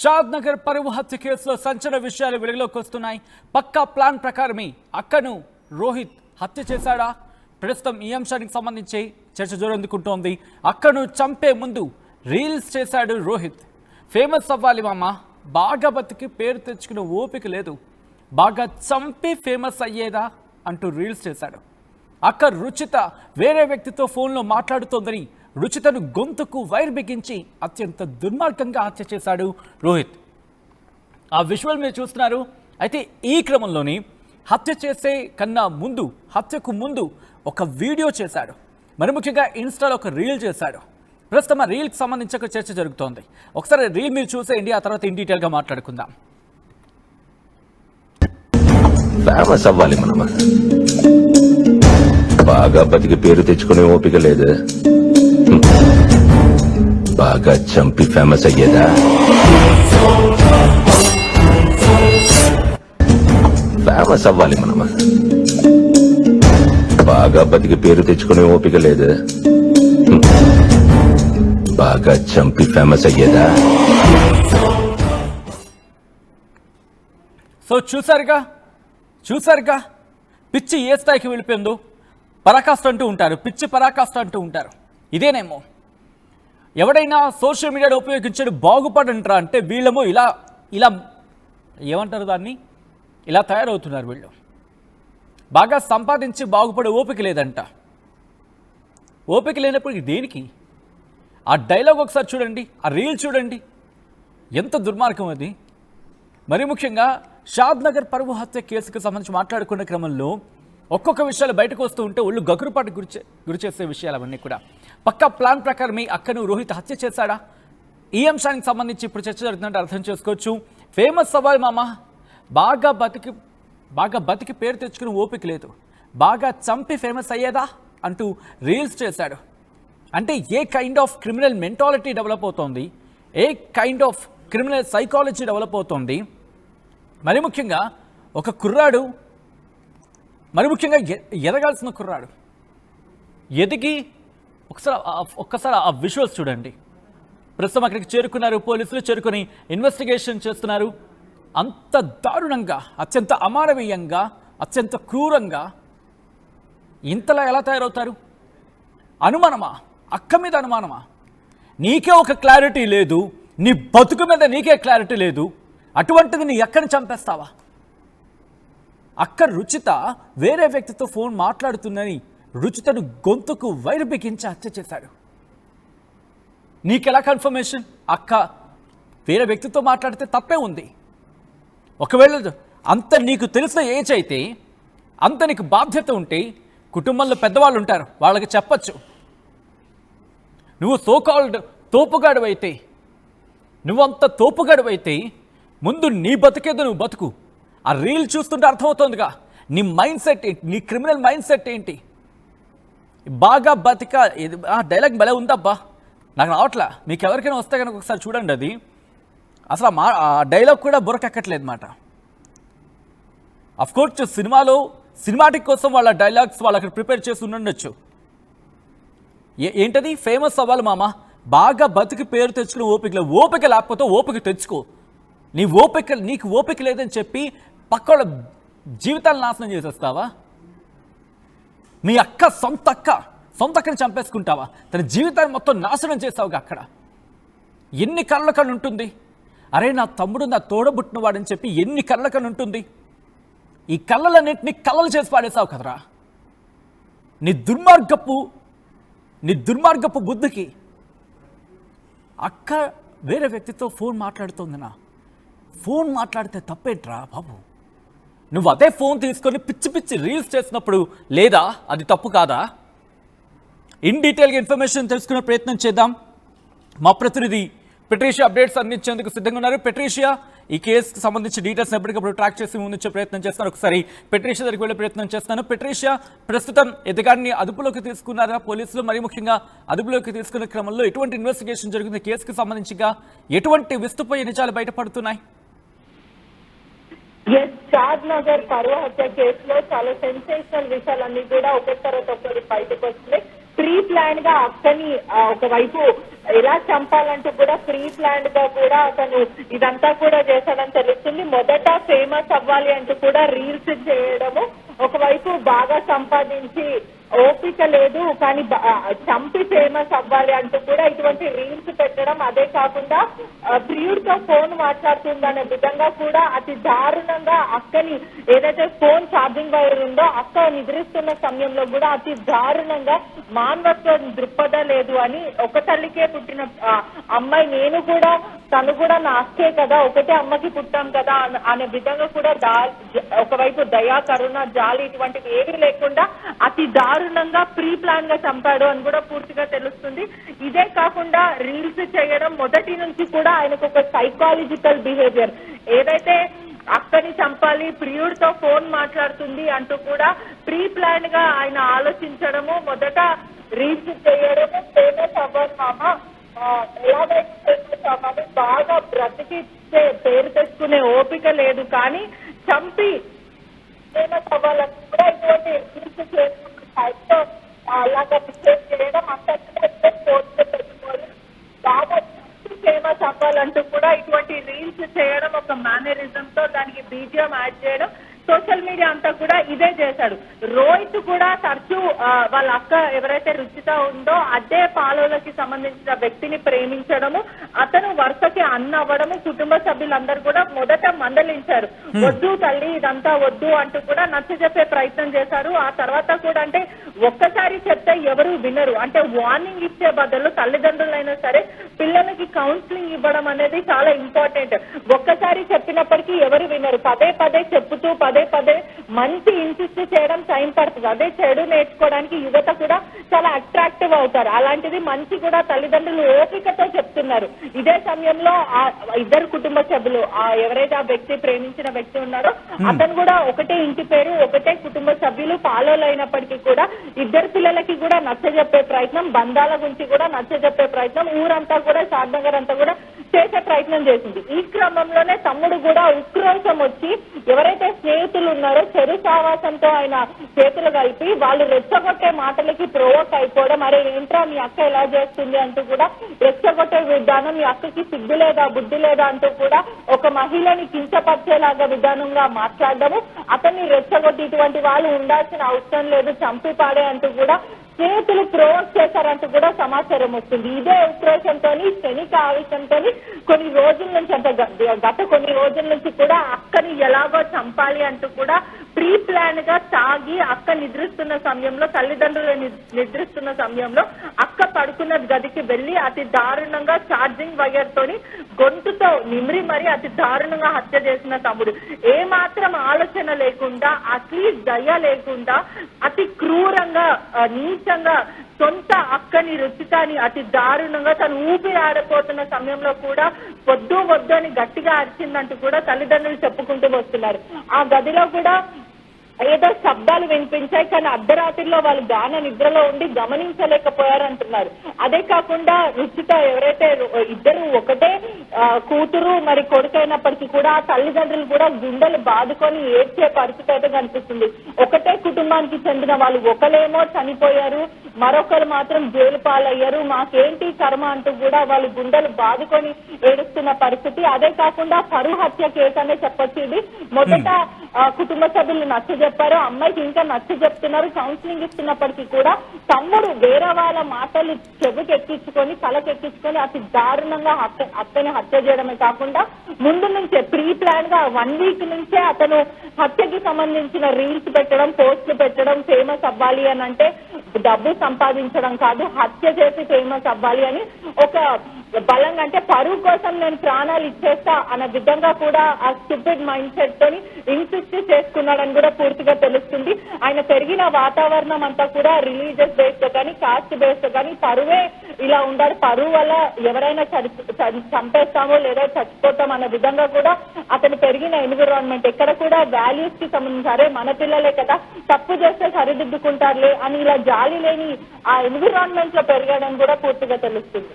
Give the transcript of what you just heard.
షాద్ నగర్ పరువు హత్య కేసులో సంచలన విషయాలు వెలుగులోకి వస్తున్నాయి. పక్కా ప్లాన్ ప్రకారమే అక్కను రోహిత్ హత్య చేశాడా? ప్రస్తుతం ఈ అంశానికి సంబంధించి చర్చ జోరందుకుంటోంది. అక్కను చంపే ముందు రీల్స్ చేశాడు రోహిత్. ఫేమస్ అవ్వాలి మామ, బాగా బతికి పేరు తెచ్చుకునే ఓపిక లేదు, బాగా చంపి ఫేమస్ అయ్యేదా అంటూ రీల్స్ చేశాడు. అక్క రుచిత వేరే వ్యక్తితో ఫోన్లో మాట్లాడుతోందని రుచితను గొంతుకు వైర్ బిగించి అత్యంత దుర్మార్గంగా హత్య చేశాడు రోహిత్. ఆ విజువల్ మీరు చూస్తున్నారు. అయితే ఈ క్రమంలోనే హత్య చేసే కన్నా ముందు, హత్యకు ముందు ఒక వీడియో చేశాడు. మరి ముఖ్యంగా ఇన్స్టాలో ఒక రీల్ చేశాడు. ప్రస్తుతం ఆ రీల్కి సంబంధించి ఒక చర్చ జరుగుతోంది. ఒకసారి రీల్ మీరు చూసేయండి, ఆ తర్వాత ఇన్ డీటెయిల్గా మాట్లాడుకుందాం. ఫేమస్ అవ్వాలి మనమ, బాగా బతికి పేరు తెచ్చుకునే ఓపిక లేదు, బాగా చంపి ఫేమస్ అయ్యేదా? ఫేమస్ అవ్వాలి మనమ, బాగా బతికి పేరు తెచ్చుకునే ఓపిక లేదు, బాగా చంపి ఫేమస్ అయ్యేదా? సో చూసారుగా పిచ్చి ఏ స్థాయికి వెళ్ళిపోయిందో. పరాకాష్ట అంటూ ఉంటారు, పిచ్చి పరాకాష్ట అంటూ ఉంటారు. ఇదేనేమో ఎవడైనా సోషల్ మీడియాను ఉపయోగించడం బాగుపడంటారా అంటే వీళ్ళేమో ఇలా ఇలా ఏమంటారు దాన్ని, ఇలా తయారవుతున్నారు. వీళ్ళు బాగా సంపాదించి బాగుపడే ఓపిక లేదంట. ఓపిక లేనప్పుడు దేనికి? ఆ డైలాగ్ ఒకసారి చూడండి, ఆ రీల్ చూడండి, ఎంత దుర్మార్గం అది. మరి ముఖ్యంగా షాద్ నగర్ పరువు హత్య కేసుకు సంబంధించి మాట్లాడుకునే క్రమంలో ఒక్కొక్క విషయాలు బయటకు వస్తూ ఉంటే ఒళ్ళు గగురుపాటు గురి చేసే విషయాలు అవన్నీ కూడా. పక్కా ప్లాన్ ప్రకారమే అక్కను రోహిత్ హత్య చేశాడా? ఈ అంశానికి సంబంధించి ఇప్పుడు చర్చ జరుగుతుందంటే అర్థం చేసుకోవచ్చు. ఫేమస్ అవ్వాలి మామ, బాగా బతికి పేరు తెచ్చుకుని ఓపిక లేదు, బాగా చంపి ఫేమస్ అయ్యేదా అంటూ రీల్స్ చేశాడు. అంటే ఏ kind of criminal mentality develop అవుతోంది, ఏ kind of criminal psychology develop అవుతోంది. మరి ముఖ్యంగా ఒక కుర్రాడు, మరి ముఖ్యంగా ఎదగాల్సిన కుర్రాడు ఎదిగి ఒక్కసారి ఆ విజువల్స్ చూడండి. ప్రస్తుతం అక్కడికి చేరుకున్నారు పోలీసులు, చేరుకొని ఇన్వెస్టిగేషన్ చేస్తున్నారు. అంత దారుణంగా, అత్యంత అమానవీయంగా, అత్యంత క్రూరంగా ఇంతలా ఎలా తయారవుతారు? అనుమానమా? అక్క మీద అనుమానమా? నీకే ఒక క్లారిటీ లేదు, నీ బతుకు మీద నీకే క్లారిటీ లేదు, అటువంటిది నీ అక్కని చంపేస్తావా? అక్క రుచిత వేరే వ్యక్తితో ఫోన్ మాట్లాడుతుందని రుచితను గొంతుకు వైరు బిగించి హత్య చేశాడు. నీకెలా కన్ఫర్మేషన్? అక్క వేరే వ్యక్తితో మాట్లాడితే తప్పే ఉంది. ఒకవేళ అంత నీకు తెలిసిన ఏజ్ అయితే, అంత నీకు బాధ్యత ఉంటే, కుటుంబంలో పెద్దవాళ్ళు ఉంటారు, వాళ్ళకి చెప్పచ్చు. నువ్వు సోకాల్డ్ తోపుగాడు అయితే, నువ్వంత తోపుగాడు అయితే ముందు నీ బతికేదో నువ్వు బతుకు. ఆ రీల్ చూస్తుంటే అర్థమవుతోందిగా నీ మైండ్ సెట్ ఏంటి, నీ క్రిమినల్ మైండ్ సెట్ ఏంటి. బాగా బతిక ఆ డైలాగ్ భలే ఉందబ్బా, నాకు రావట్లా. మీకు ఎవరికైనా వస్తే కనుక ఒకసారి చూడండి. అది అసలు ఆ డైలాగ్ కూడా బుర్రకెక్కట్లేదు మాట. అఫ్కోర్స్ సినిమాలో సినిమాటిక్ కోసం వాళ్ళ డైలాగ్స్ వాళ్ళు అక్కడ ప్రిపేర్ చేసి ఉండొచ్చు. ఏంటది? ఫేమస్ అవ్వాలి మామ, బాగా బతికి పేరు తెచ్చుకుని ఓపిక లేకపోతే ఓపిక తెచ్చుకో. నీకు ఓపిక లేదని చెప్పి పక్కల జీవితాలు నాశనం చేసేస్తావా? మీ అక్క సొంత అక్కని చంపేసుకుంటావా? తన జీవితాన్ని మొత్తం నాశనం చేస్తావుగా. అక్కడ ఎన్ని కళ్ళ ఉంటుంది. అరే నా తమ్ముడు, నా తోడబుట్టిన వాడని చెప్పి ఎన్ని కళ్ళ ఉంటుంది. ఈ కళ్ళలన్నింటినీ కళ్ళలు చేసి పాడేసావు కదరా. నీ దుర్మార్గపు బుద్ధికి. అక్క వేరే వ్యక్తితో ఫోన్ మాట్లాడుతోందినా? ఫోన్ మాట్లాడితే తప్పేంట్రా బాబు? నువ్వు అదే ఫోన్ తీసుకొని పిచ్చి రీల్స్ చేసినప్పుడు లేదా అది తప్పు కాదా? ఇన్ డీటెయిల్గా ఇన్ఫర్మేషన్ తెలుసుకునే ప్రయత్నం చేద్దాం. మా ప్రతినిధి పెట్రీషియా అప్డేట్స్ అందించేందుకు సిద్ధంగా ఉన్నారు. పెట్రీషియా, ఈ కేసుకు సంబంధించి డీటెయిల్స్ ఎప్పటికప్పుడు ట్రాక్ చేసి ముందుంచే ప్రయత్నం చేస్తాను. ఒకసారి పెట్రీషియా దగ్గరికి వెళ్ళే ప్రయత్నం చేస్తాను. పెట్రీషియా, ప్రస్తుతం ఎదగాన్ని అదుపులోకి తీసుకున్నారా పోలీసులు? మరి ముఖ్యంగా అదుపులోకి తీసుకునే క్రమంలో ఎటువంటి ఇన్వెస్టిగేషన్ జరిగింది? కేసుకు సంబంధించిగా ఎటువంటి విస్తుపోయే నిజాలు బయటపడుతున్నాయి? షాద్ నగర్ పరువు హత్య కేసులో చాలా సెన్సేషనల్ విషయాలన్నీ కూడా ఒకటి తర్వాత ఒకటి బయటకు వస్తున్నాయి. ప్రీ ప్లాన్ గా అక్కని ఒకవైపు ఎలా చంపాలంటూ కూడా ప్రీ ప్లాన్ గా కూడా అతను ఇదంతా కూడా చేశాడని తెలుస్తుంది. మొదట ఫేమస్ అవ్వాలి అంటూ కూడా రీల్స్ చేయడము, ఒకవైపు బాగా సంపాదించి ఓపిక లేదు కానీ చంపి ఫేమస్ అవ్వాలి అంటూ కూడా ఇటువంటి రీల్స్ పెట్టడం, అదే కాకుండా ప్రియుడితో ఫోన్ మాట్లాడుతుందనే విధంగా కూడా అతి దారుణంగా అక్కని ఏదైతే ఫోన్ ఛార్జింగ్ వైర్ ఉందో అక్క నిద్రిస్తున్న సమయంలో కూడా అతి దారుణంగా మానవత్వ దృక్పథ లేదు అని, ఒక తల్లికే పుట్టిన అమ్మాయి నేను కూడా తను కూడా నా అక్కే కదా, ఒకటే అమ్మకి పుట్టాం కదా అనే విధంగా కూడా ఒకవైపు దయా కరుణ జాలి ఇటువంటివి ఏమీ లేకుండా అతి దారుణంగా ప్రీ ప్లాన్ గా చంపాడు అని కూడా పూర్తిగా తెలుస్తుంది. ఇదే కాకుండా రీల్స్ చేయడం మొదటి నుంచి కూడా ఆయనకు ఒక సైకాలజికల్ బిహేవియర్, ఏదైతే అక్కని చంపాలి ప్రియుడితో ఫోన్ మాట్లాడుతుంది అంటూ కూడా ప్రీ ప్లాన్ గా ఆయన ఆలోచించడము, మొదట రీల్స్ చేయడము, ఫేమస్ అవ్వదు మామ ఎలాగైతే బాగా బ్రతికి పేరు తెచ్చుకునే ఓపిక లేదు కానీ చంపి ఫేమస్ అవ్వాలని కూడా ఇటువంటి రీల్స్ చేసుకుంటూ అలాగా బిహేవ్ చేయడం, అంతా పోస్ట్ పెట్టుకోవాలి, బాగా ఫేమస్ అవ్వాలంటూ కూడా ఇటువంటి రీల్స్ చేయడం, ఒక మేనరిజం తో దానికి బీజిఎం యాడ్ చేయడం, సోషల్ మీడియా అంతా కూడా ఇదే చేశాడు. రోహిత్ కూడా తరచూ వాళ్ళ అక్క ఎవరైతే రుచిత ఉందో అదే పాలోలకి సంబంధించిన వ్యక్తిని ప్రేమించడము, అతను వరుసకి అన్న అవ్వడము, కుటుంబ సభ్యులందరూ కూడా మొదట మందలించారు, వద్దు తల్లి ఇదంతా వద్దు అంటూ కూడా నచ్చజెప్పే ప్రయత్నం చేశారు. ఆ తర్వాత కూడా అంటే ఒక్కసారి చెప్తే ఎవరు వినరు, అంటే వార్నింగ్ ఇచ్చే బదులు తల్లిదండ్రులైనా సరే పిల్లలకి కౌన్సిలింగ్ ఇవ్వడం అనేది చాలా ఇంపార్టెంట్. ఒక్కసారి చెప్పినప్పటికీ ఎవరు వినరు, పదే పదే చెప్పుతూ పదే పదే మంచి ఇన్సిస్ట్ చేయడం టైం పడుతుంది. అదే చెడు నేర్చుకోవడానికి యువత కూడా చాలా అట్రాక్టివ్ అవుతారు. అలాంటిది మంచి కూడా తల్లిదండ్రులు ఓపికతో చెప్తున్నారు. ఇదే సమయంలో ఆ ఇద్దరు కుటుంబ సభ్యులు ఎవరైతే ఆ వ్యక్తి ప్రేమించిన వ్యక్తి ఉన్నారో అతను కూడా ఒకటే ఇంటి పేరు, ఒకటే కుటుంబ సభ్యులు, పాలోలైనప్పటికీ కూడా ఇద్దరు పిల్లలకి కూడా నచ్చజెప్పే ప్రయత్నం, బంధాల గురించి కూడా నచ్చజెప్పే ప్రయత్నం ఊరంతా కూడా షాద్నగర్ అంతా కూడా చేసే ప్రయత్నం చేసింది. ఈ క్రమంలోనే తమ్ముడు కూడా ఉక్రోషం వచ్చి ఎవరైతే స్నేహితులు ఉన్నారో చెరు సావాసంతో ఆయన చేతులు కలిపి వాళ్ళు రెచ్చగొట్టే మాటలకి ప్రొవోక్ అయిపోవడం, అరే ఏంట్రా మీ అక్క ఎలా చేస్తుంది అంటూ కూడా రెచ్చగొట్టే విధానం, మీ అక్కకి సిగ్గు లేదా బుద్ధి లేదా అంటూ కూడా ఒక మహిళని కించపరిచేలాగా విధానంగా మాట్లాడడము, అతన్ని రెచ్చగొట్టి ఇటువంటి వాళ్ళు ఉండాల్సిన అవసరం లేదు చంపి పాడే అంటూ కూడా స్నేహితులు ప్రొవోక్ చేశారంటూ కూడా సమాచారం వస్తుంది. ఇదే ఉక్రోషంతో క్షణిక ఆవేశంతో కొన్ని రోజుల నుంచి అంటే గత కొన్ని రోజుల నుంచి కూడా అక్కని ఎలాగో చంపాలి అంటూ కూడా ప్రీ ప్లాన్ గా తాగి అక్క నిద్రిస్తున్న సమయంలో, తల్లిదండ్రులు నిద్రిస్తున్న సమయంలో అక్క పడుకున్న గదికి వెళ్లి అతి దారుణంగా ఛార్జింగ్ వైర్ తోని గొంతుతో నిమిరి మరి అతి దారుణంగా హత్య చేసిన తమ్ముడు. ఏ మాత్రం ఆలోచన లేకుండా, అట్లీస్ట్ దయ లేకుండా అతి క్రూరంగా నీచంగా సొంత అక్కని రుచితాని అతి దారుణంగా తను ఊపిరి ఆడిపోతున్న సమయంలో కూడా వద్దు వద్దు అని గట్టిగా అరిచిందంటూ కూడా తల్లిదండ్రులు చెప్పుకుంటూ వస్తున్నారు. ఆ గదిలో కూడా ఏదో శబ్దాలు వినిపించాయి కానీ అర్ధరాత్రిలో వాళ్ళు గాన నిద్రలో ఉండి గమనించలేకపోయారంటున్నారు. అదే కాకుండా రుచిత ఎవరైతే ఇద్దరు ఒకటే కూతురు మరి కొడుకైనప్పటికీ కూడా తల్లిదండ్రులు కూడా గుండెలు బాదుకొని ఏడ్చే పరిస్థితి అయితే కనిపిస్తుంది. ఒకటే కుటుంబానికి చెందిన వాళ్ళు ఒకలేమో చనిపోయారు, మరొకరు మాత్రం జైలు పాలయ్యారు, మాకేంటి కర్మ అంటూ కూడా వాళ్ళు గుండెలు బాదుకొని ఏడుస్తున్న పరిస్థితి. అదే కాకుండా పరువు హత్య కేసు అనే చెప్పొచ్చు. ఇది మొదట కుటుంబ సభ్యులు నచ్చ చెప్పారు, అమ్మాయికి ఇంకా నచ్చ చెప్తున్నారు, కౌన్సిలింగ్ ఇస్తున్నప్పటికీ కూడా తమ్ముడు వేరే వాళ్ళ మాటలు చెవికి ఎక్కించుకొని తలకెక్కించుకొని అతి దారుణంగా అత్తని హత్య చేయడమే కాకుండా ముందు నుంచే ప్రీ ప్లాన్ గా 1 వీక్ నుంచే అతను హత్యకి సంబంధించిన రీల్స్ పెట్టడం, పోస్టులు పెట్టడం, ఫేమస్ అవ్వాలి అని అంటే డబ్బు సంపాదించడం కాదు, హత్య చేసి ఫేమస్ అవ్వాలి అని ఒక బలంగా అంటే పరువు కోసం నేను ప్రాణాలు ఇచ్చేస్తా అన్న విధంగా కూడా ఆ స్టూపిడ్ మైండ్ సెట్ తోని ఇన్సిస్ట్ చేసుకున్నాడని కూడా పూర్తిగా తెలుస్తుంది. ఆయన పెరిగిన వాతావరణం అంతా కూడా రిలీజియస్ బేస్డ్ కానీ కాస్ట్ బేస్డ్ కానీ పరువే ఇలా ఉండాలి, పరువు వల్ల ఎవరైనా చంపేస్తామో లేదా చచ్చిపోతాం అన్న విధంగా కూడా అతను పెరిగిన ఎన్విరాన్మెంట్ ఎక్కడ కూడా వాల్యూస్ కి సంబంధించి అరే మన పిల్లలే కదా తప్పు చేస్తే సరిదిద్దుకుంటారులే అని ఇలా జాలి లేని ఆ ఎన్విరాన్మెంట్ లో పెరిగాడని కూడా పూర్తిగా తెలుస్తుంది.